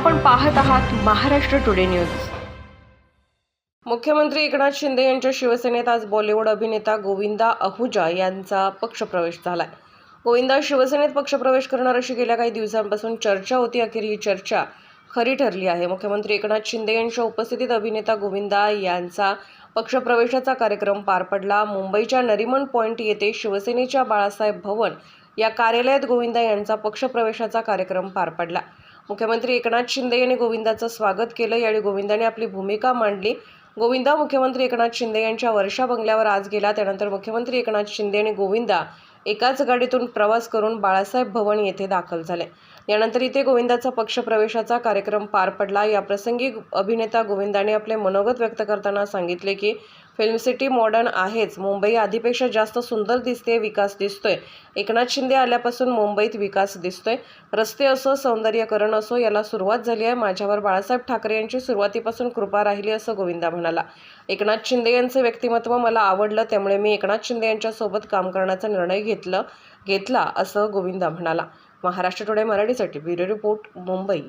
आपण पाहत आहात महाराष्ट्र टुडे न्यूज। मुख्यमंत्री एकनाथ शिंदे यांच्या शिवसेनेत आज बॉलिवूड अभिनेता गोविंदा अहुजा यांचा पक्षप्रवेश झालाय। गोविंदा शिवसेनेत पक्षप्रवेश करणार अशी गेल्या काही दिवसांपासून चर्चा होती। अखेर ही चर्चा खरी ठरली आहे। मुख्यमंत्री एकनाथ शिंदे यांच्या उपस्थितीत अभिनेता गोविंदा यांचा पक्षप्रवेशाचा कार्यक्रम पार पडला। मुंबईच्या नरीमन पॉइंट येथे शिवसेनेच्या बाळासाहेब भवन या कार्यालयात गोविंदा यांचा पक्षप्रवेशाचा कार्यक्रम पार पडला। मुख्यमंत्री एकनाथ शिंदे यांनी गोविंदाचं स्वागत केलं। यावेळी गोविंदाने आपली भूमिका मांडली। गोविंदा मुख्यमंत्री एकनाथ शिंदे यांच्या वर्षा बंगल्यावर आज गेला। त्यानंतर मुख्यमंत्री एकनाथ शिंदे आणि गोविंदा एकाच गाडीतून प्रवास करून बाळासाहेब भवन येथे दाखल झाले। यानंतर इथे गोविंदाचा पक्षप्रवेशाचा कार्यक्रम पार पडला। या प्रसंगी अभिनेता गोविंदाने आपले मनोगत व्यक्त करताना सांगितले की फिल्म सिटी मॉडर्न आहेच, मुंबई आधीपेक्षा जास्त सुंदर दिसते, विकास दिसतोय। एकनाथ शिंदे आल्यापासून मुंबईत विकास दिसतोय। रस्ते असो, सौंदर्यीकरण असो, याला सुरुवात झाली आहे। माझ्यावर बाळासाहेब ठाकरे यांची सुरुवातीपासून कृपा राहिली असं गोविंदा म्हणाला। एकनाथ शिंदे यांचे व्यक्तिमत्व मला आवडलं, त्यामुळे मी एकनाथ शिंदे यांच्यासोबत काम करण्याचा निर्णय घेतला असं गोविंदा म्हणाला। महाराष्ट्र टुडे मराठीसाठी ब्युरो रिपोर्ट, मुंबई।